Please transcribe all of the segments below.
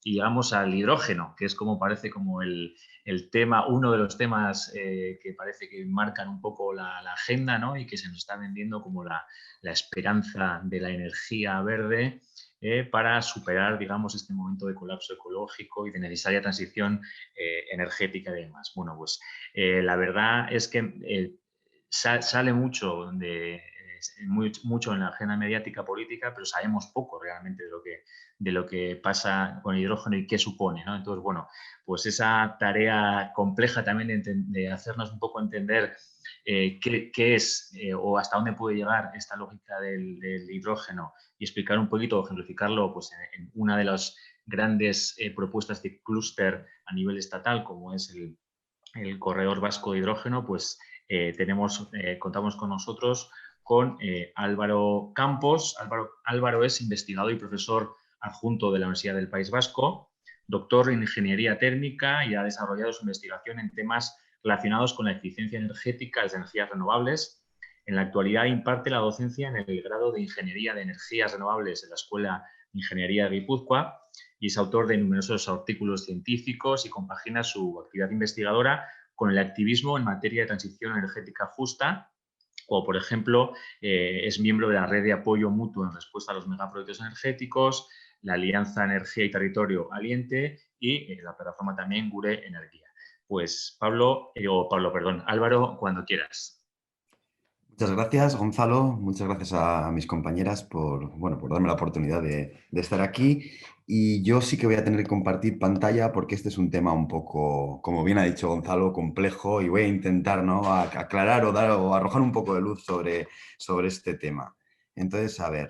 y llegamos al hidrógeno, que es como parece como el tema, uno de los temas que parece que marcan un poco la agenda, ¿no? Y que se nos está vendiendo como la esperanza de la energía verde para superar, digamos, este momento de colapso ecológico y de necesaria transición energética y demás. Bueno, pues la verdad es que sale mucho en la agenda mediática política, pero sabemos poco realmente de lo que pasa con el hidrógeno y qué supone, ¿no? Entonces, bueno, pues esa tarea compleja también de hacernos un poco entender qué es o hasta dónde puede llegar esta lógica del hidrógeno y explicar un poquito, ejemplificarlo pues, en una de las grandes propuestas de clúster a nivel estatal, como es el Corredor Vasco de Hidrógeno, pues contamos con nosotros con Álvaro Campos. Álvaro es investigador y profesor adjunto de la Universidad del País Vasco, doctor en Ingeniería Térmica y ha desarrollado su investigación en temas relacionados con la eficiencia energética de las energías renovables. En la actualidad imparte la docencia en el grado de Ingeniería de Energías Renovables en la Escuela de Ingeniería de Guipúzcoa y es autor de numerosos artículos científicos y compagina su actividad investigadora con el activismo en materia de transición energética justa, o por ejemplo, es miembro de la red de apoyo mutuo en respuesta a los megaproyectos energéticos, la Alianza Energía y Territorio Aliente y la plataforma también Gure Energía. Pues Álvaro, cuando quieras. Muchas gracias, Gonzalo. Muchas gracias a mis compañeras por darme la oportunidad de estar aquí. Y yo sí que voy a tener que compartir pantalla porque este es un tema un poco, como bien ha dicho Gonzalo, complejo y voy a intentar, ¿no?, aclarar o arrojar un poco de luz sobre este tema. Entonces, a ver,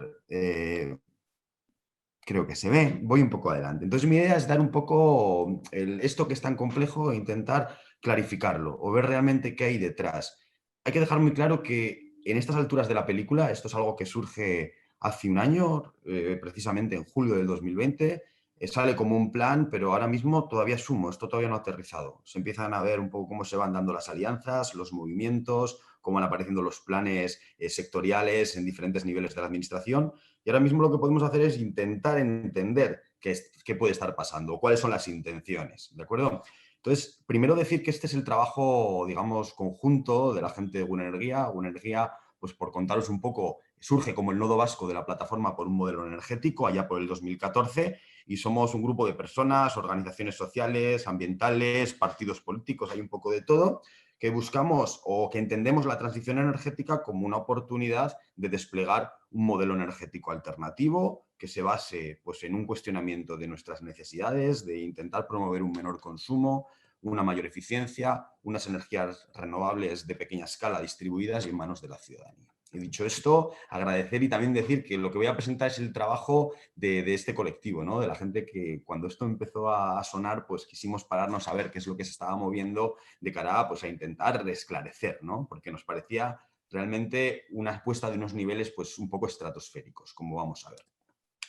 creo que se ve. Voy un poco adelante. Entonces, mi idea es dar un poco esto que es tan complejo e intentar clarificarlo o ver realmente qué hay detrás. Hay que dejar muy claro que en estas alturas de la película, esto es algo que surge hace un año, precisamente en julio del 2020, sale como un plan, pero ahora mismo todavía es humo, esto todavía no ha aterrizado. Se empiezan a ver un poco cómo se van dando las alianzas, los movimientos, cómo van apareciendo los planes sectoriales en diferentes niveles de la administración. Y ahora mismo lo que podemos hacer es intentar entender qué puede estar pasando, cuáles son las intenciones, ¿de acuerdo? Entonces, primero decir que este es el trabajo, digamos, conjunto de la gente de Gunenergia. Gunenergia, pues por contaros un poco, surge como el nodo vasco de la plataforma por un modelo energético allá por el 2014 y somos un grupo de personas, organizaciones sociales, ambientales, partidos políticos, hay un poco de todo, que buscamos o que entendemos la transición energética como una oportunidad de desplegar un modelo energético alternativo que se base pues, en un cuestionamiento de nuestras necesidades, de intentar promover un menor consumo, una mayor eficiencia, unas energías renovables de pequeña escala distribuidas y en manos de la ciudadanía. Y dicho esto, agradecer y también decir que lo que voy a presentar es el trabajo de este colectivo, ¿no?, de la gente que cuando esto empezó a sonar, pues quisimos pararnos a ver qué es lo que se estaba moviendo de cara pues, a intentar esclarecer, ¿no?, porque nos parecía realmente una apuesta de unos niveles pues, un poco estratosféricos, como vamos a ver.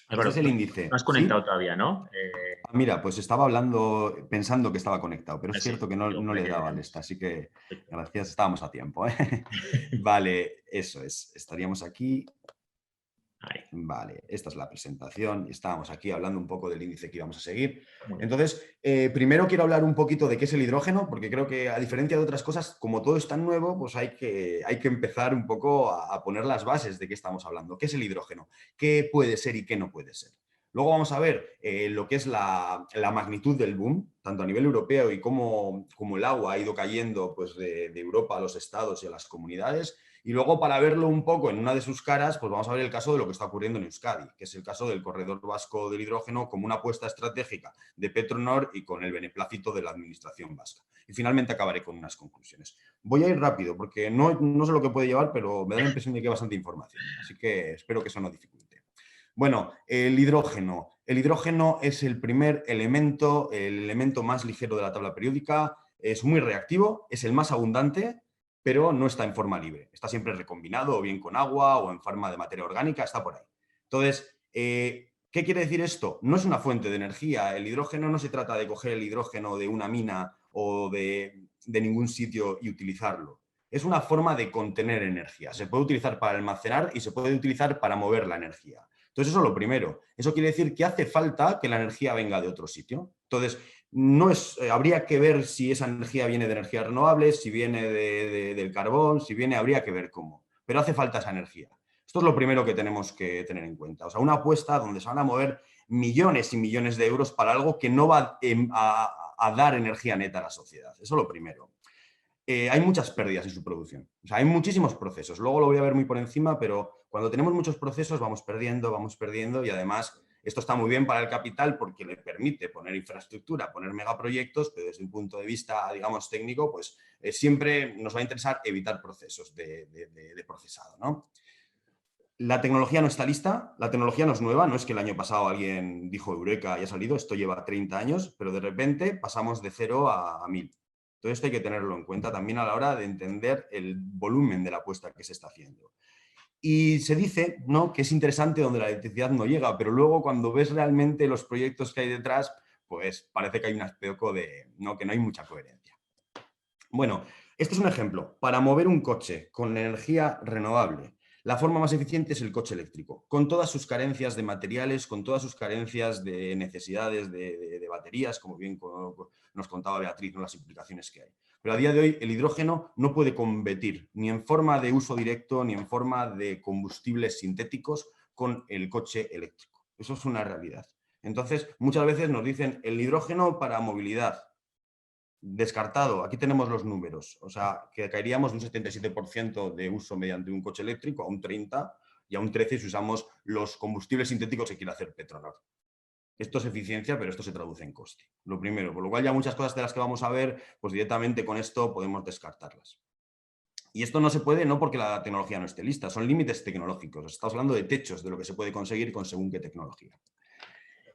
Este es Álvaro, el no índice, has conectado ¿sí? todavía, ¿no? Mira, pues estaba hablando, pensando que estaba conectado, pero es Así, cierto que no, digo, no para le que daba al veamos. esta, así que Perfecto. gracias, estábamos a tiempo, ¿eh? Vale, eso es, estaríamos aquí. Ahí, Vale, esta es la presentación. Estábamos aquí hablando un poco del índice que íbamos a seguir. muy bien. Entonces, primero quiero hablar un poquito de qué es el hidrógeno, porque creo que a diferencia de otras cosas, como todo es tan nuevo, pues hay que empezar un poco a poner las bases de qué estamos hablando. ¿Qué es el hidrógeno? ¿Qué puede ser y qué no puede ser? Luego vamos a ver lo que es la magnitud del boom, tanto a nivel europeo y cómo el agua ha ido cayendo pues, de Europa a los estados y a las comunidades. Y luego, para verlo un poco en una de sus caras, pues vamos a ver el caso de lo que está ocurriendo en Euskadi, que es el caso del Corredor Vasco del Hidrógeno como una apuesta estratégica de Petronor y con el beneplácito de la administración vasca. Y finalmente acabaré con unas conclusiones. Voy a ir rápido porque no sé lo que puede llevar, pero me da la impresión de que hay bastante información. Así que espero que eso no dificulte. Bueno, el hidrógeno. El hidrógeno es el primer elemento, el elemento más ligero de la tabla periódica. Es muy reactivo, es el más abundante, pero no está en forma libre. Está siempre recombinado o bien con agua o en forma de materia orgánica, está por ahí. Entonces, ¿qué quiere decir esto? No es una fuente de energía. El hidrógeno no se trata de coger el hidrógeno de una mina o de ningún sitio y utilizarlo. Es una forma de contener energía. Se puede utilizar para almacenar y se puede utilizar para mover la energía. Entonces, eso es lo primero. Eso quiere decir que hace falta que la energía venga de otro sitio. Entonces, no es, habría que ver si esa energía viene de energías renovables, si viene del carbón, si viene, habría que ver cómo. Pero hace falta esa energía. Esto es lo primero que tenemos que tener en cuenta. O sea, una apuesta donde se van a mover millones y millones de euros para algo que no va a dar energía neta a la sociedad. Eso es lo primero. Hay muchas pérdidas en su producción. O sea, hay muchísimos procesos. Luego lo voy a ver muy por encima, pero cuando tenemos muchos procesos vamos perdiendo y además esto está muy bien para el capital porque le permite poner infraestructura, poner megaproyectos, pero desde un punto de vista, digamos, técnico, pues siempre nos va a interesar evitar procesos de procesado, ¿no? La tecnología no está lista, la tecnología no es nueva, no es que el año pasado alguien dijo Eureka y ha salido, esto lleva 30 años, pero de repente pasamos de 0 a 1000. Entonces esto hay que tenerlo en cuenta también a la hora de entender el volumen de la apuesta que se está haciendo. Y se dice, ¿no?, que es interesante donde la electricidad no llega, pero luego cuando ves realmente los proyectos que hay detrás, pues parece que hay un aspecto de, ¿no?, que no hay mucha coherencia. Bueno, este es un ejemplo. Para mover un coche con energía renovable, la forma más eficiente es el coche eléctrico, con todas sus carencias de materiales, con todas sus carencias de necesidades de baterías, como bien nos contaba Beatriz, ¿no?, las implicaciones que hay. Pero a día de hoy el hidrógeno no puede competir ni en forma de uso directo ni en forma de combustibles sintéticos con el coche eléctrico. Eso es una realidad. Entonces, muchas veces nos dicen el hidrógeno para movilidad. Descartado, aquí tenemos los números, o sea, que caeríamos de un 77% de uso mediante un coche eléctrico a un 30% y a un 13% si usamos los combustibles sintéticos que quiere hacer Petronor. Esto es eficiencia, pero esto se traduce en coste. Lo primero, por lo cual ya muchas cosas de las que vamos a ver, pues directamente con esto podemos descartarlas. Y esto no se puede no porque la tecnología no esté lista, son límites tecnológicos. Estamos hablando de techos de lo que se puede conseguir con según qué tecnología.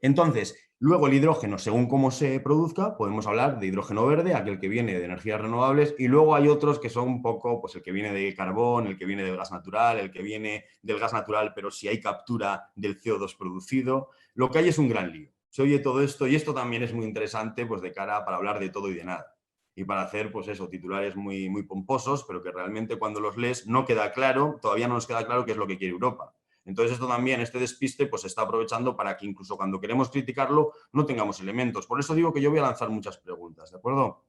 Entonces, luego el hidrógeno, según cómo se produzca, podemos hablar de hidrógeno verde, aquel que viene de energías renovables, y luego hay otros que son un poco, pues el que viene de carbón, el que viene del gas natural, el que viene del gas natural, pero si hay captura del CO2 producido. Lo que hay es un gran lío. Se oye todo esto y esto también es muy interesante, pues de cara para hablar de todo y de nada. Y para hacer, pues eso, titulares muy, muy pomposos, pero que realmente cuando los lees no queda claro, todavía no nos queda claro qué es lo que quiere Europa. Entonces esto también, este despiste, pues se está aprovechando para que incluso cuando queremos criticarlo no tengamos elementos. Por eso digo que yo voy a lanzar muchas preguntas, ¿de acuerdo?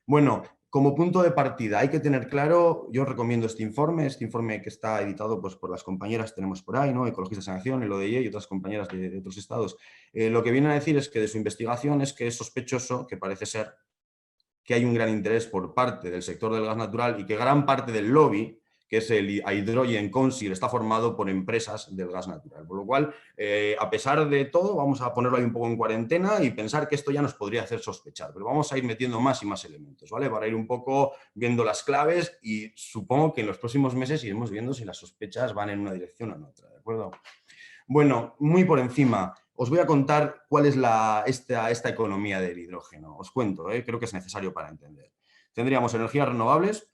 Bueno, como punto de partida hay que tener claro, yo recomiendo este informe que está editado pues, por las compañeras que tenemos por ahí, ¿no?, Ecologistas en Acción, el ODIE y otras compañeras de otros estados. Lo que vienen a decir es que de su investigación es que es sospechoso, que parece ser que hay un gran interés por parte del sector del gas natural y que gran parte del lobby, que es el Hydrogen Council, está formado por empresas del gas natural. Por lo cual, a pesar de todo, vamos a ponerlo ahí un poco en cuarentena y pensar que esto ya nos podría hacer sospechar, pero vamos a ir metiendo más y más elementos, ¿vale? Para ir un poco viendo las claves y supongo que en los próximos meses iremos viendo si las sospechas van en una dirección o en otra, ¿de acuerdo? Bueno, muy por encima, os voy a contar cuál es esta economía del hidrógeno. Os cuento, creo que es necesario para entender. Tendríamos energías renovables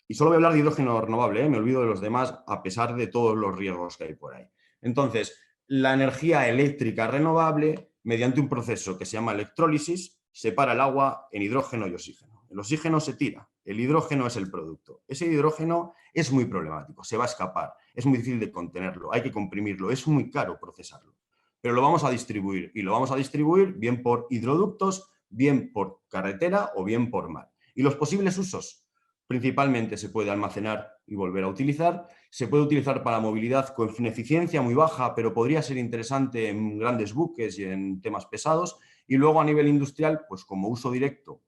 y solo voy a hablar de hidrógeno renovable, me olvido de los demás a pesar de todos los riesgos que hay por ahí. Entonces, la energía eléctrica renovable, mediante un proceso que se llama electrólisis, separa el agua en hidrógeno y oxígeno. El oxígeno se tira, el hidrógeno es el producto. Ese hidrógeno es muy problemático, se va a escapar, es muy difícil de contenerlo, hay que comprimirlo, es muy caro procesarlo. Pero lo vamos a distribuir y lo vamos a distribuir bien por hidroductos, bien por carretera o bien por mar. ¿Y los posibles usos? Principalmente se puede almacenar y volver a utilizar. Se puede utilizar para movilidad con eficiencia muy baja, pero podría ser interesante en grandes buques y en temas pesados. Y luego a nivel industrial, pues como uso directo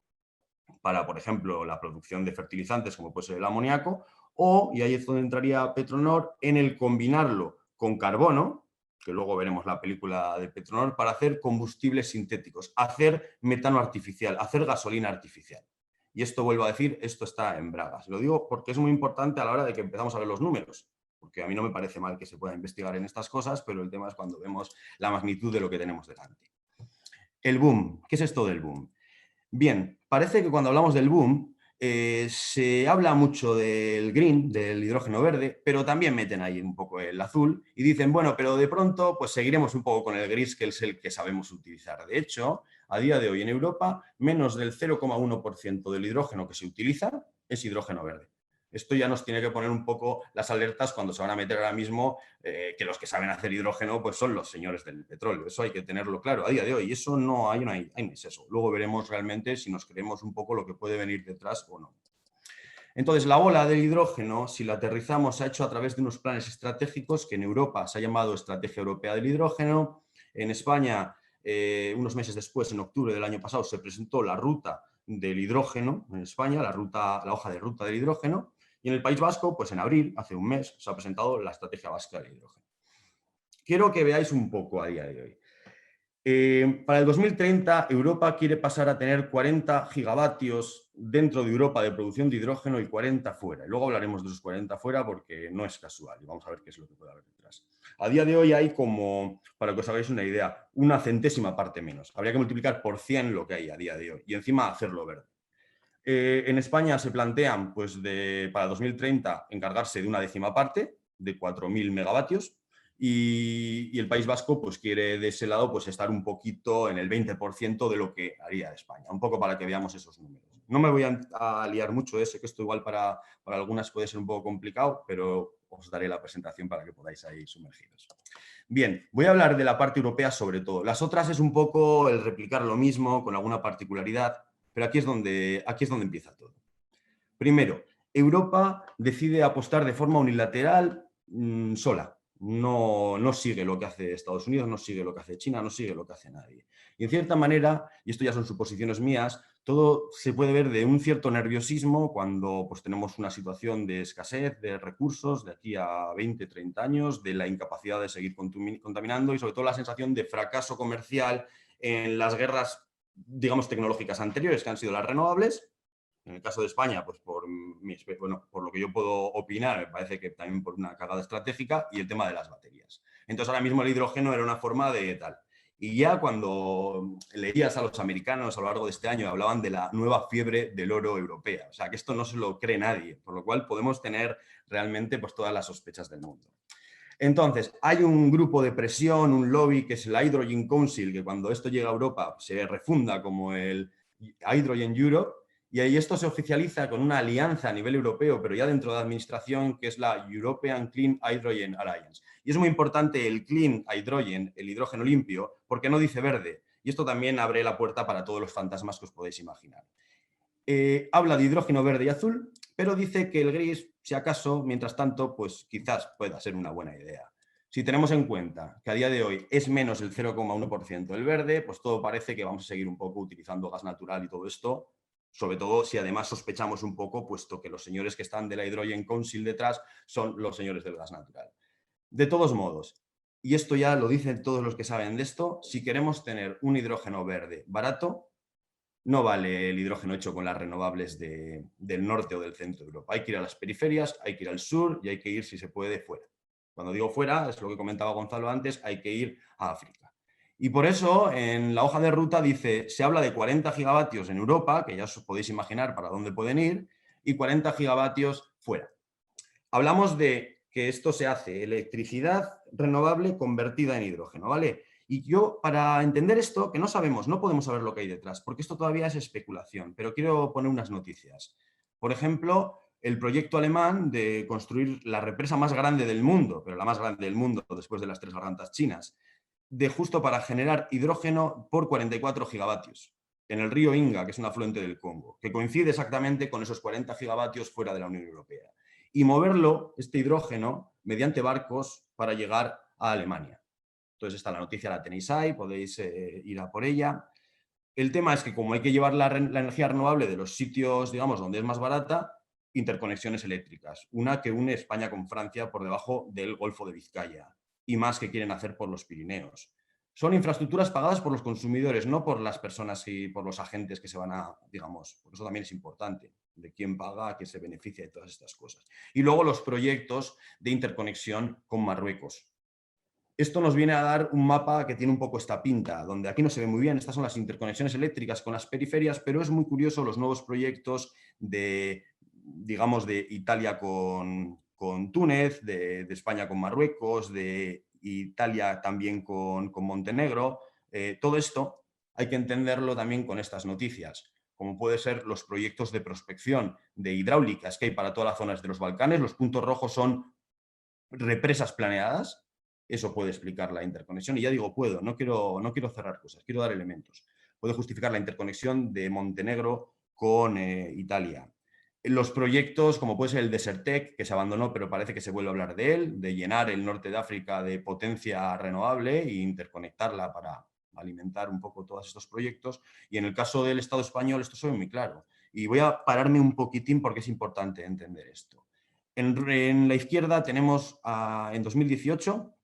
para, por ejemplo, la producción de fertilizantes, como puede ser el amoníaco, o, y ahí es donde entraría Petronor, en el combinarlo con carbono, que luego veremos la película de Petronor, para hacer combustibles sintéticos, hacer metano artificial, hacer gasolina artificial. Y esto, vuelvo a decir, esto está en bragas. Lo digo porque es muy importante a la hora de que empezamos a ver los números, porque a mí no me parece mal que se pueda investigar en estas cosas, pero el tema es cuando vemos la magnitud de lo que tenemos delante. El boom. ¿Qué es esto del boom? Bien, parece que cuando hablamos del boom se habla mucho del green, del hidrógeno verde, pero también meten ahí un poco el azul y dicen, bueno, pero de pronto pues seguiremos un poco con el gris, que es el que sabemos utilizar. De hecho, a día de hoy en Europa, menos del 0,1% del hidrógeno que se utiliza es hidrógeno verde. Esto ya nos tiene que poner un poco las alertas cuando se van a meter ahora mismo, que los que saben hacer hidrógeno pues son los señores del petróleo. Eso hay que tenerlo claro a día de hoy. Y eso no hay no es eso. Luego veremos realmente si nos creemos un poco lo que puede venir detrás o no. Entonces, la ola del hidrógeno, si la aterrizamos, se ha hecho a través de unos planes estratégicos que en Europa se ha llamado Estrategia Europea del Hidrógeno. En España, unos meses después, en octubre del año pasado, se presentó la ruta del hidrógeno en España, la hoja de ruta del hidrógeno. Y en el País Vasco, pues en abril, hace un mes, se ha presentado la Estrategia Vasca del Hidrógeno. Quiero que veáis un poco a día de hoy. Para el 2030, Europa quiere pasar a tener 40 gigavatios dentro de Europa de producción de hidrógeno y 40 fuera. Y luego hablaremos de esos 40 fuera porque no es casual y vamos a ver qué es lo que puede haber detrás. A día de hoy hay como, para que os hagáis una idea, una centésima parte menos. Habría que multiplicar por 100 lo que hay a día de hoy y encima hacerlo verde. En España se plantean, pues, para 2030 encargarse de una décima parte, de 4.000 megavatios, y el País Vasco pues, quiere de ese lado pues, estar un poquito en el 20% de lo que haría España, un poco para que veamos esos números. No me voy a liar mucho, sé que esto igual para algunas puede ser un poco complicado, pero os daré la presentación para que podáis ahí sumergiros. Bien, voy a hablar de la parte europea sobre todo. Las otras es un poco el replicar lo mismo con alguna particularidad, pero aquí es donde empieza todo. Primero, Europa decide apostar de forma unilateral sola. No sigue lo que hace Estados Unidos, no sigue lo que hace China, no sigue lo que hace nadie. Y en cierta manera, y esto ya son suposiciones mías, todo se puede ver de un cierto nerviosismo cuando pues, tenemos una situación de escasez de recursos de aquí a 20, 30 años, de la incapacidad de seguir contaminando y sobre todo la sensación de fracaso comercial en las guerras, digamos, tecnológicas anteriores, que han sido las renovables. En el caso de España, pues por lo que yo puedo opinar, me parece que también por una cagada estratégica y el tema de las baterías. Entonces, ahora mismo el hidrógeno era una forma de tal. Y ya cuando leías a los americanos a lo largo de este año, hablaban de la nueva fiebre del oro europea. O sea, que esto no se lo cree nadie, por lo cual podemos tener realmente pues, todas las sospechas del mundo. Entonces, hay un grupo de presión, un lobby, que es el Hydrogen Council, que cuando esto llega a Europa se refunda como el Hydrogen Europe, y ahí esto se oficializa con una alianza a nivel europeo, pero ya dentro de la administración, que es la European Clean Hydrogen Alliance. Y es muy importante el clean hydrogen, el hidrógeno limpio, porque no dice verde. Y esto también abre la puerta para todos los fantasmas que os podéis imaginar. Habla de hidrógeno verde y azul, pero dice que el gris, si acaso, mientras tanto, pues quizás pueda ser una buena idea. Si tenemos en cuenta que a día de hoy es menos el 0,1% el verde, pues todo parece que vamos a seguir un poco utilizando gas natural y todo esto, sobre todo si además sospechamos un poco, puesto que los señores que están de la Hydrogen Council detrás son los señores del gas natural. De todos modos, y esto ya lo dicen todos los que saben de esto, si queremos tener un hidrógeno verde barato, no vale el hidrógeno hecho con las renovables del norte o del centro de Europa. Hay que ir a las periferias, hay que ir al sur y hay que ir, si se puede, fuera. Cuando digo fuera, es lo que comentaba Gonzalo antes, hay que ir a África. Y por eso, en la hoja de ruta dice, se habla de 40 gigavatios en Europa, que ya os podéis imaginar para dónde pueden ir, y 40 gigavatios fuera. Hablamos de que esto se hace electricidad renovable convertida en hidrógeno, ¿vale? Y yo, para entender esto, que no sabemos, no podemos saber lo que hay detrás, porque esto todavía es especulación, pero quiero poner unas noticias. Por ejemplo, el proyecto alemán de construir la represa más grande del mundo, pero la más grande del mundo después de las 3 gargantas chinas, de justo para generar hidrógeno por 44 gigavatios en el río Inga, que es un afluente del Congo, que coincide exactamente con esos 40 gigavatios fuera de la Unión Europea. Y moverlo, este hidrógeno, mediante barcos para llegar a Alemania. Entonces, esta la noticia la tenéis ahí, podéis ir a por ella. El tema es que como hay que llevar la energía renovable de los sitios, digamos, donde es más barata, interconexiones eléctricas. Una que une España con Francia por debajo del Golfo de Vizcaya y más que quieren hacer por los Pirineos. Son infraestructuras pagadas por los consumidores, no por las personas y por los agentes que se van a, digamos, porque eso también es importante, de quién paga, quién se beneficia de todas estas cosas. Y luego los proyectos de interconexión con Marruecos. Esto nos viene a dar un mapa que tiene un poco esta pinta, donde aquí no se ve muy bien, estas son las interconexiones eléctricas con las periferias, pero es muy curioso los nuevos proyectos de, digamos, de Italia con Túnez, de España con Marruecos, de Italia también con Montenegro. Todo esto hay que entenderlo también con estas noticias. como puede ser los proyectos de prospección de hidráulicas que hay para todas las zonas de los Balcanes. Los puntos rojos son represas planeadas. Eso puede explicar la interconexión. Y ya digo, no quiero cerrar cosas, quiero dar elementos. Puede justificar la interconexión de Montenegro con Italia. Los proyectos, como puede ser el Desertec, que se abandonó, pero parece que se vuelve a hablar de él, de llenar el norte de África de potencia renovable e interconectarla para alimentar un poco todos estos proyectos. Y en el caso del Estado español esto se ve muy claro. Y voy a pararme un poquitín porque es importante entender esto. En la izquierda tenemos en 2018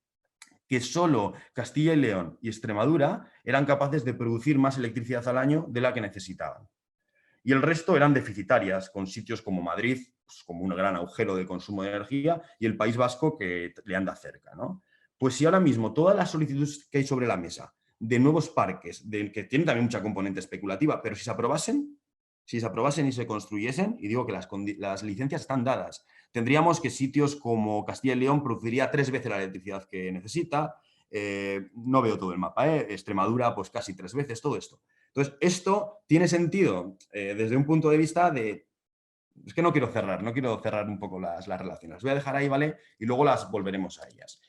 que solo Castilla y León y Extremadura eran capaces de producir más electricidad al año de la que necesitaban. Y el resto eran deficitarias, con sitios como Madrid, pues, como un gran agujero de consumo de energía, y el País Vasco, que le anda cerca, ¿no? Pues si ahora mismo todas las solicitudes que hay sobre la mesa de nuevos parques, que tienen también mucha componente especulativa, pero si se aprobasen y se construyesen, y digo que las licencias están dadas, tendríamos que sitios como Castilla y León produciría 3 veces la electricidad que necesita, no veo todo el mapa, Extremadura pues casi 3 veces, todo esto. Entonces, esto tiene sentido desde un punto de vista de... Es que no quiero cerrar un poco las relaciones. Las voy a dejar ahí, ¿vale? Y luego las volveremos a ellas.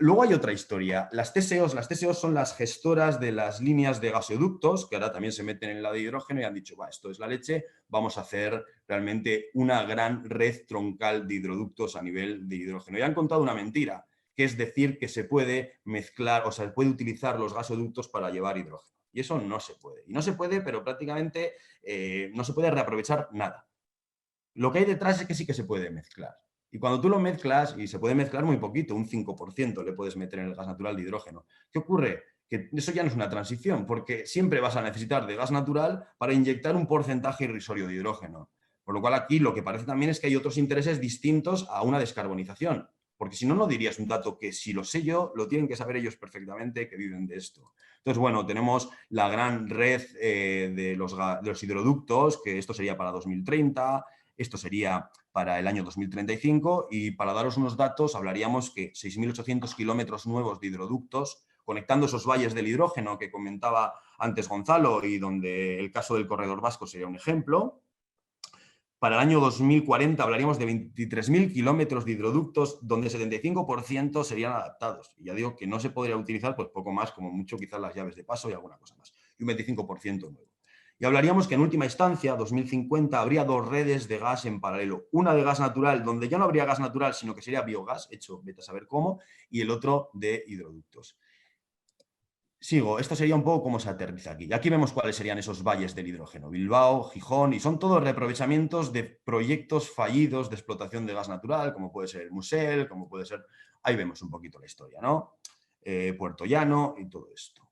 Luego hay otra historia. Las TSOs son las gestoras de las líneas de gasoductos, que ahora también se meten en la de hidrógeno y han dicho, esto es la leche, vamos a hacer realmente una gran red troncal de hidroductos a nivel de hidrógeno. Y han contado una mentira, que es decir que se puede mezclar, o sea, se puede utilizar los gasoductos para llevar hidrógeno. Y eso no se puede. Y no se puede, pero prácticamente no se puede reaprovechar nada. Lo que hay detrás es que sí que se puede mezclar. Y cuando tú lo mezclas, y se puede mezclar muy poquito, un 5% le puedes meter en el gas natural de hidrógeno. ¿Qué ocurre? Que eso ya no es una transición, porque siempre vas a necesitar de gas natural para inyectar un porcentaje irrisorio de hidrógeno. Por lo cual aquí lo que parece también es que hay otros intereses distintos a una descarbonización. Porque si no, no dirías un dato que si lo sé yo, lo tienen que saber ellos perfectamente que viven de esto. Entonces, bueno, tenemos la gran red de los hidroductos, que esto sería para 2030, esto sería para el año 2035 y para daros unos datos hablaríamos que 6.800 kilómetros nuevos de hidroductos conectando esos valles del hidrógeno que comentaba antes Gonzalo y donde el caso del corredor vasco sería un ejemplo. Para el año 2040 hablaríamos de 23.000 kilómetros de hidroductos donde 75% serían adaptados. Y ya digo que no se podría utilizar pues poco más, como mucho quizás las llaves de paso y alguna cosa más. Y un 25% nuevo. Y hablaríamos que en última instancia, 2050, habría 2 redes de gas en paralelo. Una de gas natural, donde ya no habría gas natural, sino que sería biogás, hecho vete a saber cómo, y el otro de hidroductos. Sigo, esto sería un poco cómo se aterriza aquí. Y aquí vemos cuáles serían esos valles del hidrógeno. Bilbao, Gijón, y son todos reaprovechamientos de proyectos fallidos de explotación de gas natural, como puede ser el Musel, como puede ser... Ahí vemos un poquito la historia, ¿no? Puerto Llano y todo esto.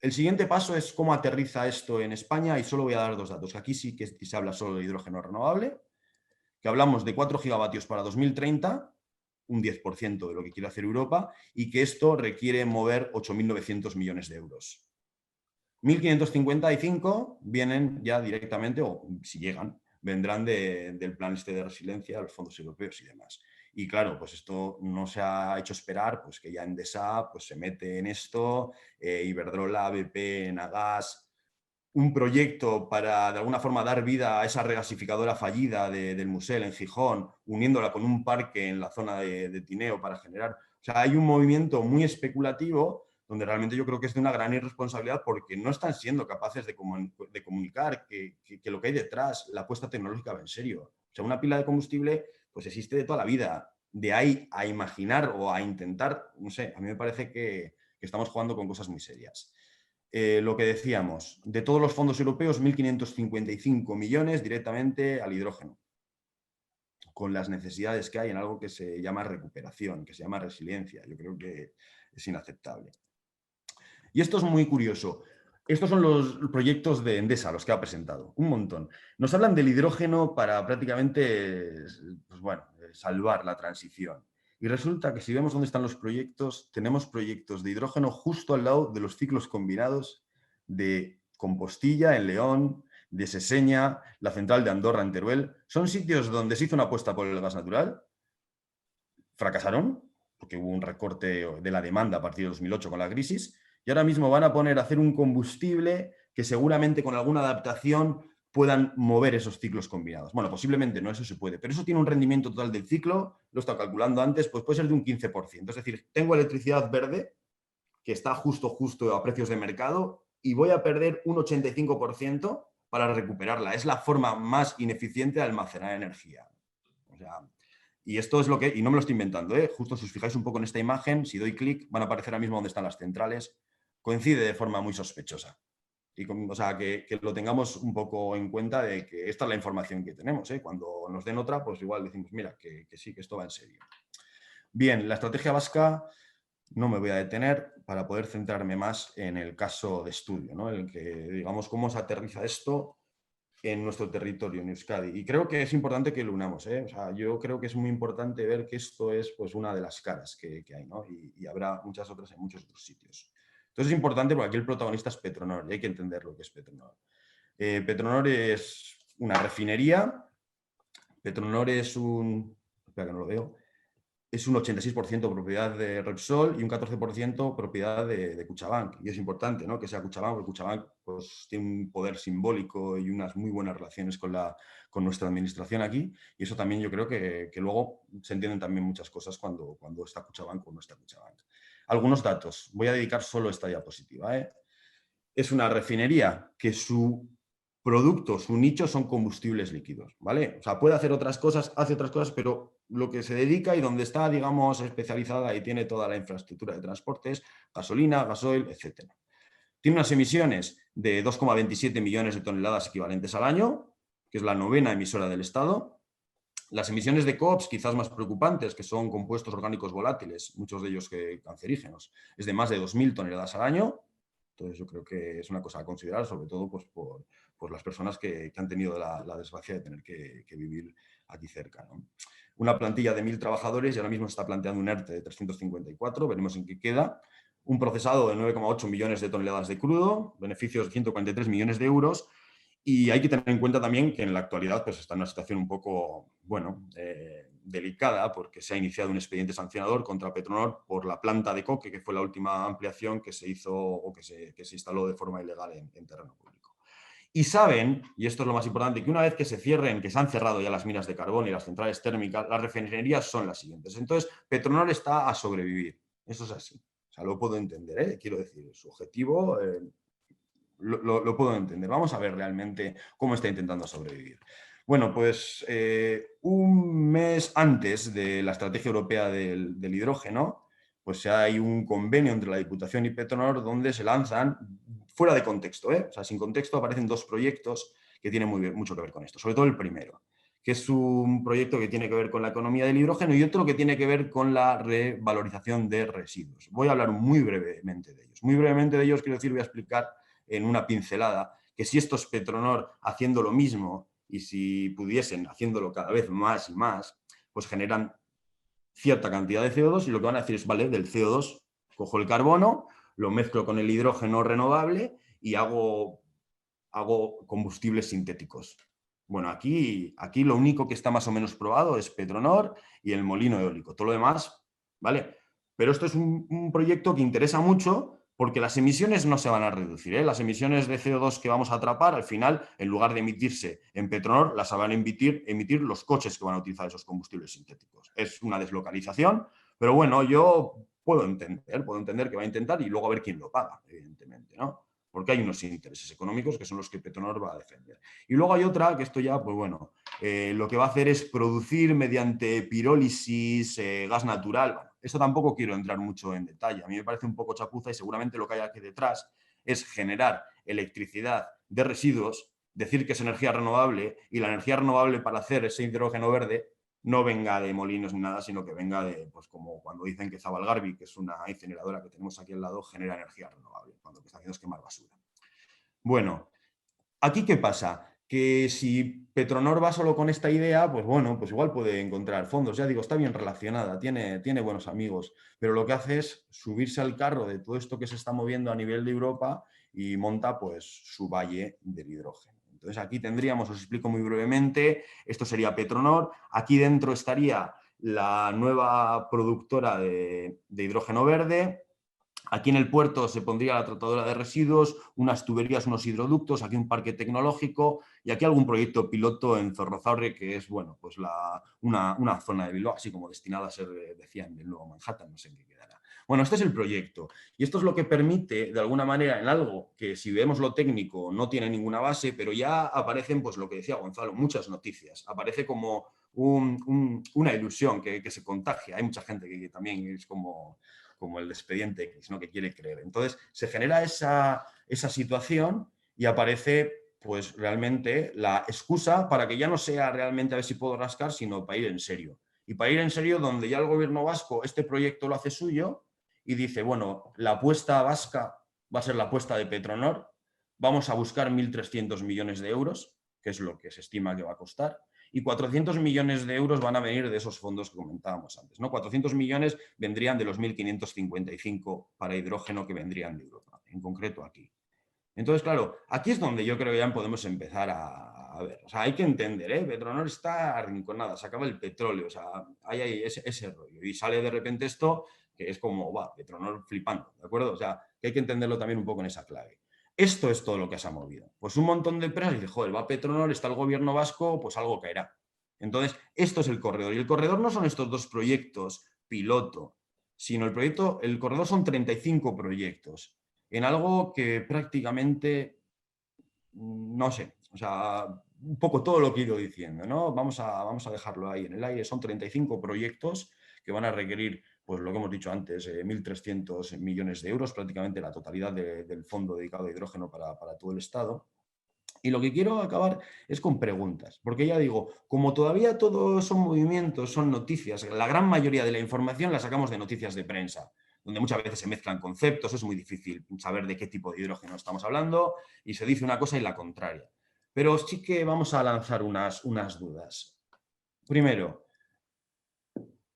El siguiente paso es cómo aterriza esto en España y solo voy a dar 2 datos. Aquí sí que se habla solo de hidrógeno renovable, que hablamos de 4 gigavatios para 2030, un 10% de lo que quiere hacer Europa, y que esto requiere mover 8.900 millones de euros. 1.555 vienen ya directamente, o si llegan, vendrán del plan este de resiliencia, los fondos europeos y demás. Y claro, pues esto no se ha hecho esperar, pues que ya Endesa pues se mete en esto, Iberdrola, BP, Nagas, un proyecto para de alguna forma dar vida a esa regasificadora fallida del Musel en Gijón, uniéndola con un parque en la zona de Tineo para generar... O sea, hay un movimiento muy especulativo donde realmente yo creo que es de una gran irresponsabilidad porque no están siendo capaces de comunicar que lo que hay detrás, la apuesta tecnológica va en serio. O sea, una pila de combustible pues existe de toda la vida. De ahí a imaginar o a intentar, no sé, a mí me parece que estamos jugando con cosas muy serias. Lo que decíamos, de todos los fondos europeos, 1.555 millones directamente al hidrógeno, con las necesidades que hay en algo que se llama recuperación, que se llama resiliencia. Yo creo que es inaceptable. Y esto es muy curioso. Estos son los proyectos de Endesa, los que ha presentado, un montón. Nos hablan del hidrógeno para prácticamente, pues bueno, salvar la transición. Y resulta que si vemos dónde están los proyectos, tenemos proyectos de hidrógeno justo al lado de los ciclos combinados de Compostilla, en León, de Seseña, la central de Andorra, en Teruel. Son sitios donde se hizo una apuesta por el gas natural, fracasaron, porque hubo un recorte de la demanda a partir de 2008 con la crisis, y ahora mismo van a poner a hacer un combustible que seguramente con alguna adaptación puedan mover esos ciclos combinados. Bueno, posiblemente no, eso se puede, pero eso tiene un rendimiento total del ciclo, lo he estado calculando antes, pues puede ser de un 15%. Es decir, tengo electricidad verde que está justo a precios de mercado y voy a perder un 85% para recuperarla. Es la forma más ineficiente de almacenar energía. O sea, y esto es lo que, y no me lo estoy inventando, ¿eh? Justo si os fijáis un poco en esta imagen, si doy clic, van a aparecer ahora mismo donde están las centrales. Coincide de forma muy sospechosa. O sea, que lo tengamos un poco en cuenta de que esta es la información que tenemos, ¿eh? Cuando nos den otra, pues igual decimos, mira, que sí, que esto va en serio. Bien, la estrategia vasca no me voy a detener para poder centrarme más en el caso de estudio, ¿no? En el que, digamos, cómo se aterriza esto en nuestro territorio, en Euskadi. Y creo que es importante que lo unamos, ¿eh? O sea, yo creo que es muy importante ver que esto es, pues, una de las caras que hay, ¿no? Y habrá muchas otras en muchos otros sitios. Entonces es importante porque aquí el protagonista es Petronor y hay que entender lo que es Petronor. Petronor es una refinería. Petronor es un... Espera que no lo veo. Es un 86% propiedad de Repsol y un 14% propiedad de Kutxabank. Y es importante, ¿no?, que sea Kutxabank, porque Kutxabank, pues, tiene un poder simbólico y unas muy buenas relaciones con nuestra administración aquí. Y eso también yo creo que luego se entienden también muchas cosas cuando está Kutxabank o no está Kutxabank. Algunos datos. Voy a dedicar solo esta diapositiva, ¿eh? Es una refinería que su producto, su nicho son combustibles líquidos, ¿vale? O sea, puede hacer otras cosas, hace otras cosas, pero lo que se dedica y donde está, digamos, especializada y tiene toda la infraestructura de transportes, gasolina, gasoil, etc. Tiene unas emisiones de 2,27 millones de toneladas equivalentes al año, que es la 9ª emisora del Estado. Las emisiones de COPS, quizás más preocupantes, que son compuestos orgánicos volátiles, muchos de ellos cancerígenos, es de más de 2.000 toneladas al año. Entonces yo creo que es una cosa a considerar, sobre todo pues, por las personas que han tenido la desgracia de tener que vivir aquí cerca, ¿no? Una plantilla de 1.000 trabajadores y ahora mismo se está planteando un ERTE de 354, veremos en qué queda. Un procesado de 9,8 millones de toneladas de crudo, beneficios de 143 millones de euros. Y hay que tener en cuenta también que en la actualidad pues, está en una situación un poco, bueno, delicada, porque se ha iniciado un expediente sancionador contra Petronor por la planta de coque, que fue la última ampliación que se hizo o que se instaló de forma ilegal en terreno público. Y saben, y esto es lo más importante, que una vez que se cierren, que se han cerrado ya las minas de carbón y las centrales térmicas, las refinerías son las siguientes. Entonces, Petronor está a sobrevivir. Eso es así. O sea, lo puedo entender, ¿eh? Quiero decir, su objetivo... Lo puedo entender. Vamos a ver realmente cómo está intentando sobrevivir. Bueno, pues un mes antes de la estrategia europea del hidrógeno, pues hay un convenio entre la Diputación y Petronor donde se lanzan, fuera de contexto, o sea, sin contexto, aparecen dos proyectos que tienen mucho que ver con esto. Sobre todo el primero, que es un proyecto que tiene que ver con la economía del hidrógeno y otro que tiene que ver con la revalorización de residuos. Voy a hablar muy brevemente de ellos. Muy brevemente de ellos, quiero decir, voy a explicar en una pincelada, que si esto es Petronor haciendo lo mismo y si pudiesen haciéndolo cada vez más y más, pues generan cierta cantidad de CO2 y lo que van a decir es, vale, del CO2 cojo el carbono, lo mezclo con el hidrógeno renovable y hago combustibles sintéticos. Bueno, aquí lo único que está más o menos probado es Petronor y el molino eólico. Todo lo demás, ¿vale? Pero esto es un proyecto que interesa mucho porque las emisiones no se van a reducir, ¿eh? Las emisiones de CO2 que vamos a atrapar, al final, en lugar de emitirse en Petronor, las van a emitir los coches que van a utilizar esos combustibles sintéticos. Es una deslocalización, pero bueno, yo puedo entender que va a intentar y luego a ver quién lo paga, evidentemente, ¿no? Porque hay unos intereses económicos que son los que Petronor va a defender. Y luego hay otra, que esto ya, pues bueno, lo que va a hacer es producir mediante pirólisis gas natural. Bueno, esto tampoco quiero entrar mucho en detalle. A mí me parece un poco chapuza y seguramente lo que hay aquí detrás es generar electricidad de residuos, decir que es energía renovable y la energía renovable para hacer ese hidrógeno verde no venga de molinos ni nada, sino que venga de, pues como cuando dicen que Zabalgarbi, que es una incineradora que tenemos aquí al lado, genera energía renovable, cuando lo que está haciendo es quemar basura. Bueno, ¿aquí qué pasa? Que si Petronor va solo con esta idea, pues bueno, pues igual puede encontrar fondos. Ya digo, está bien relacionada, tiene buenos amigos, pero lo que hace es subirse al carro de todo esto que se está moviendo a nivel de Europa y monta pues su valle del hidrógeno. Entonces aquí tendríamos, os explico muy brevemente, esto sería Petronor, aquí dentro estaría la nueva productora de hidrógeno verde, Aquí en el puerto se pondría la tratadora de residuos, unas tuberías, unos hidroductos, aquí un parque tecnológico y aquí algún proyecto piloto en Zorrozaurre, que es, bueno, pues una zona de Bilbao, así como destinada a ser, decían, del nuevo Manhattan, no sé en qué quedará. Bueno, este es el proyecto y esto es lo que permite, de alguna manera, en algo que si vemos lo técnico no tiene ninguna base, pero ya aparecen, pues lo que decía Gonzalo, muchas noticias. Aparece como una ilusión que se contagia. Hay mucha gente que también es como el expediente X, ¿no? Que quiere creer. Entonces, se genera esa situación y aparece pues realmente la excusa para que ya no sea realmente a ver si puedo rascar, sino para ir en serio. Y para ir en serio donde ya el gobierno vasco este proyecto lo hace suyo y dice, bueno, la apuesta vasca va a ser la apuesta de Petronor, vamos a buscar 1.300 millones de euros, que es lo que se estima que va a costar, y 400 millones de euros van a venir de esos fondos que comentábamos antes, ¿no? 400 millones vendrían de los 1.555 para hidrógeno que vendrían de Europa, en concreto aquí. Entonces, claro, aquí es donde yo creo que ya podemos empezar a ver. O sea, hay que entender, ¿eh? Petronor está arrinconada, se acaba el petróleo, o sea, hay ese rollo. Y sale de repente esto que es como, va, Petronor flipando, ¿de acuerdo? O sea, que hay que entenderlo también un poco en esa clave. Esto es todo lo que se ha movido. Pues un montón de empresas dicen, joder, va Petronor, está el gobierno vasco, pues algo caerá. Entonces, esto es el corredor. Y el corredor no son estos dos proyectos piloto, sino el corredor son 35 proyectos en algo que prácticamente, no sé, o sea, un poco todo lo que he ido diciendo, ¿no? Vamos a dejarlo ahí en el aire. Son 35 proyectos que van a requerir, pues lo que hemos dicho antes, 1.300 millones de euros, prácticamente la totalidad del fondo dedicado a hidrógeno para todo el Estado. Y lo que quiero acabar es con preguntas, porque ya digo, como todavía todos son movimientos, son noticias, la gran mayoría de la información la sacamos de noticias de prensa, donde muchas veces se mezclan conceptos, es muy difícil saber de qué tipo de hidrógeno estamos hablando y se dice una cosa y la contraria. Pero sí que vamos a lanzar unas dudas. Primero,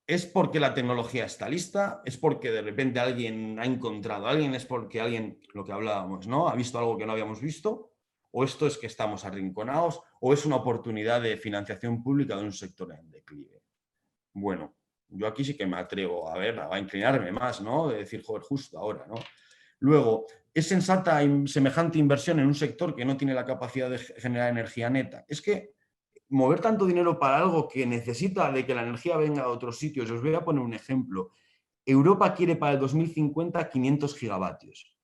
¿es porque la tecnología está lista? ¿Es porque de repente alguien ha encontrado a alguien? ¿Es porque alguien, lo que hablábamos, ¿no? ¿Ha visto algo que no habíamos visto? ¿O esto es que estamos arrinconados? ¿O es una oportunidad de financiación pública de un sector en declive? Bueno, yo aquí sí que me atrevo a ver, a inclinarme más, ¿no? De decir, joder, justo ahora, ¿no? Luego, ¿es sensata semejante inversión en un sector que no tiene la capacidad de generar energía neta? Es que mover tanto dinero para algo que necesita de que la energía venga de otros sitios. Os voy a poner un ejemplo. Europa quiere para el 2050 500 gigavatios.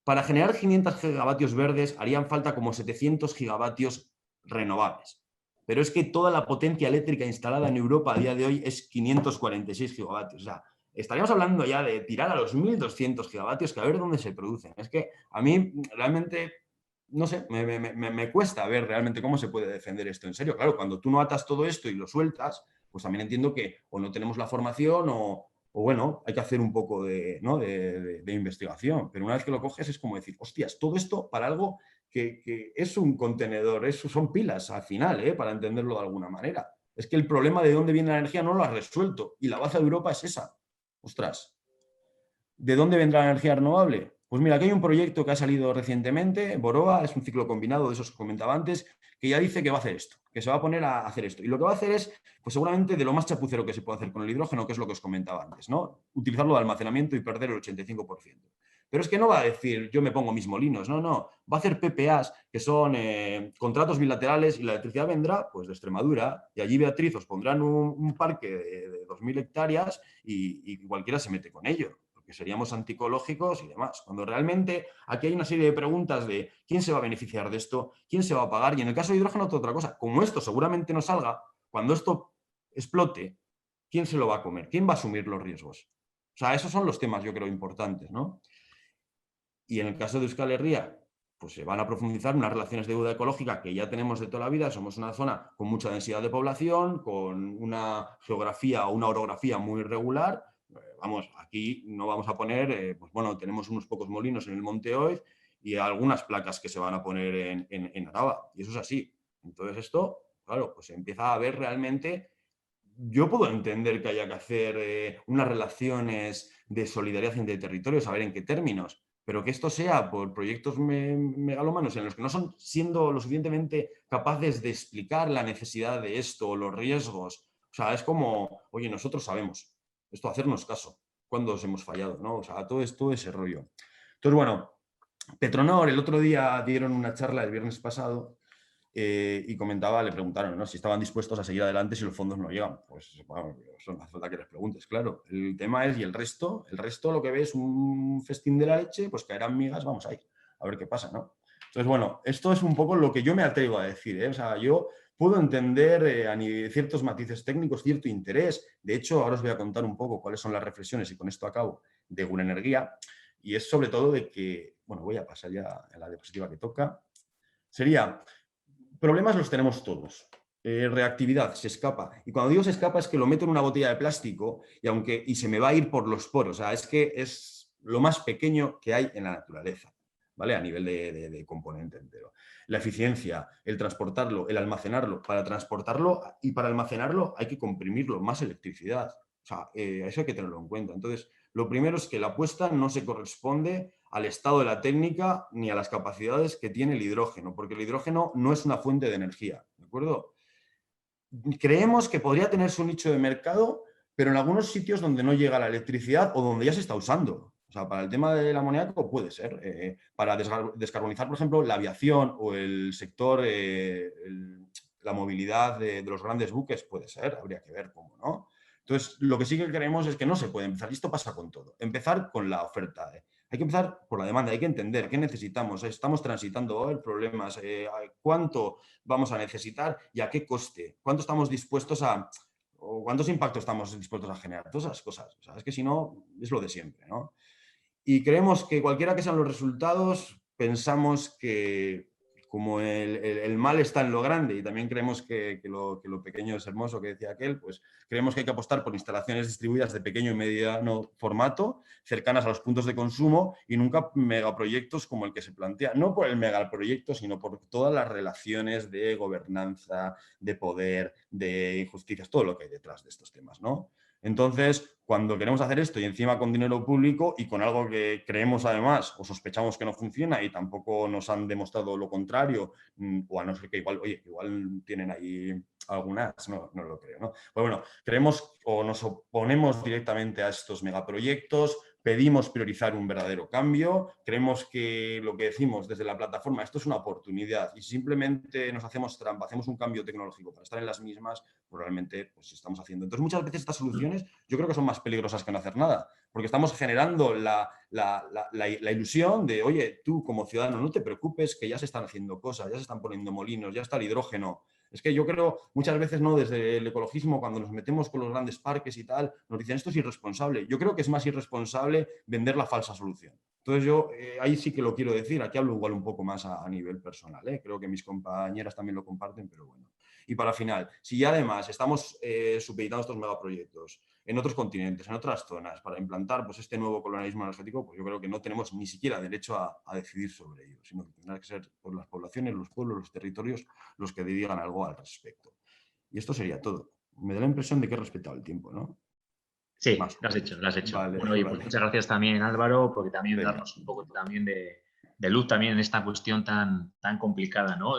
Para generar 500 gigavatios verdes harían falta como 700 gigavatios renovables. Pero es que toda la potencia eléctrica instalada en Europa a día de hoy es 546 gigavatios. O sea, estaríamos hablando ya de tirar a los 1.200 gigavatios, que a ver dónde se producen. Es que a mí realmente, no sé, me cuesta ver realmente cómo se puede defender esto en serio. Claro, cuando tú no atas todo esto y lo sueltas, pues también entiendo que o no tenemos la formación o bueno, hay que hacer un poco ¿no? de investigación. Pero una vez que lo coges es como decir, hostias, todo esto para algo que es un contenedor, son pilas al final, para entenderlo de alguna manera. Es que el problema de dónde viene la energía no lo has resuelto y la base de Europa es esa. Ostras, ¿de dónde vendrá la energía renovable? Pues mira, aquí hay un proyecto que ha salido recientemente, Boroa, es un ciclo combinado de esos que comentaba antes, que ya dice que va a hacer esto, que se va a poner a hacer esto. Y lo que va a hacer es, pues seguramente de lo más chapucero que se puede hacer con el hidrógeno, que es lo que os comentaba antes, ¿no? Utilizarlo de almacenamiento y perder el 85%. Pero es que no va a decir, yo me pongo mis molinos, no. Va a hacer PPAs, que son contratos bilaterales, y la electricidad vendrá, pues, de Extremadura, y allí Beatriz os pondrán un parque de 2.000 hectáreas y cualquiera se mete con ello, porque seríamos anticológicos y demás. Cuando realmente aquí hay una serie de preguntas de quién se va a beneficiar de esto, quién se va a pagar, y en el caso de hidrógeno otra cosa. Como esto seguramente no salga, cuando esto explote, ¿quién se lo va a comer? ¿Quién va a asumir los riesgos? O sea, esos son los temas, yo creo, importantes, ¿no? Y en el caso de Euskal Herria, pues se van a profundizar unas relaciones de deuda ecológica que ya tenemos de toda la vida. Somos una zona con mucha densidad de población, con una geografía o una orografía muy irregular. Vamos, aquí no vamos a poner, pues bueno, tenemos unos pocos molinos en el Monte Oiz y algunas placas que se van a poner en Araba. Y eso es así. Entonces esto, claro, pues se empieza a ver realmente. Yo puedo entender que haya que hacer unas relaciones de solidaridad entre territorios, a ver en qué términos, pero que esto sea por proyectos megalomanos en los que no son siendo lo suficientemente capaces de explicar la necesidad de esto o los riesgos. O sea, es como, oye, nosotros sabemos, esto hacernos caso. ¿cuándo os hemos fallado? ¿No? O sea, todo ese rollo. Entonces, bueno, Petronor el otro día dieron una charla el viernes pasado y le preguntaron, ¿no?, si estaban dispuestos a seguir adelante si los fondos no llegan. Pues bueno, eso no hace falta que les preguntes, claro. El tema es, ¿y el resto? El resto lo que ves, un festín de la leche, pues caerán migas, vamos ahí, a ver qué pasa, ¿no? Entonces, bueno, esto es un poco lo que yo me atrevo a decir, ¿eh? O sea, yo puedo entender ciertos matices técnicos, cierto interés. De hecho, ahora os voy a contar un poco cuáles son las reflexiones, y con esto acabo, de Gune Energía. Y es sobre todo de que, bueno, voy a pasar ya a la diapositiva que toca. Sería, problemas los tenemos todos. Reactividad, se escapa. Y cuando digo se escapa es que lo meto en una botella de plástico y se me va a ir por los poros. O sea, es que es lo más pequeño que hay en la naturaleza, ¿vale? A nivel de componente entero. La eficiencia, el transportarlo, el almacenarlo. Para transportarlo y para almacenarlo hay que comprimirlo, más electricidad. O sea, eso hay que tenerlo en cuenta. Entonces, lo primero es que la apuesta no se corresponde al estado de la técnica ni a las capacidades que tiene el hidrógeno, porque el hidrógeno no es una fuente de energía, ¿de acuerdo? Creemos que podría tener su nicho de mercado, pero en algunos sitios donde no llega la electricidad o donde ya se está usando. O sea, para el tema del amoníaco puede ser. Para descarbonizar, por ejemplo, la aviación o el sector, la movilidad de los grandes buques puede ser, habría que ver cómo, ¿no? Entonces, lo que sí que creemos es que no se puede empezar, y esto pasa con todo, empezar con la oferta. Hay que empezar por la demanda, hay que entender qué necesitamos, estamos transitando, va a haber problemas, cuánto vamos a necesitar y a qué coste, cuánto estamos dispuestos o cuántos impactos estamos dispuestos a generar, todas esas cosas. O sea, es que si no, es lo de siempre, ¿no? Y creemos que cualquiera que sean los resultados, pensamos que como el mal está en lo grande y también creemos que lo pequeño es hermoso, que decía aquel, pues creemos que hay que apostar por instalaciones distribuidas de pequeño y mediano formato, cercanas a los puntos de consumo y nunca megaproyectos como el que se plantea. No por el megaproyecto, sino por todas las relaciones de gobernanza, de poder, de injusticias, todo lo que hay detrás de estos temas, ¿no? Entonces, cuando queremos hacer esto y encima con dinero público y con algo que creemos además o sospechamos que no funciona y tampoco nos han demostrado lo contrario, o a no ser que igual tienen ahí algunas, no lo creo, ¿no? Pues bueno, creemos o nos oponemos directamente a estos megaproyectos, pedimos priorizar un verdadero cambio, creemos que lo que decimos desde la plataforma, esto es una oportunidad y simplemente nos hacemos trampa, hacemos un cambio tecnológico para estar en las mismas, pues realmente pues estamos haciendo. Entonces muchas veces estas soluciones yo creo que son más peligrosas que no hacer nada, porque estamos generando la ilusión de, oye, tú como ciudadano no te preocupes que ya se están haciendo cosas, ya se están poniendo molinos, ya está el hidrógeno. Es que yo creo muchas veces, ¿no?, desde el ecologismo, cuando nos metemos con los grandes parques y tal, nos dicen esto es irresponsable. Yo creo que es más irresponsable vender la falsa solución. Entonces yo ahí sí que lo quiero decir, aquí hablo igual un poco más a nivel personal, ¿eh? Creo que mis compañeras también lo comparten, pero bueno. Y para final, si ya además estamos supeditando estos megaproyectos en otros continentes, en otras zonas, para implantar pues, este nuevo colonialismo energético, pues yo creo que no tenemos ni siquiera derecho a decidir sobre ello, sino que tendrá que ser por las poblaciones, los pueblos, los territorios los que digan algo al respecto. Y esto sería todo. Me da la impresión de que he respetado el tiempo, ¿no? Sí, Más lo has hecho, lo has hecho. Vale, Bueno, oye, pues vale. muchas gracias también, Álvaro, porque también Venga. darnos un poco también de luz también en esta cuestión tan complicada, ¿no?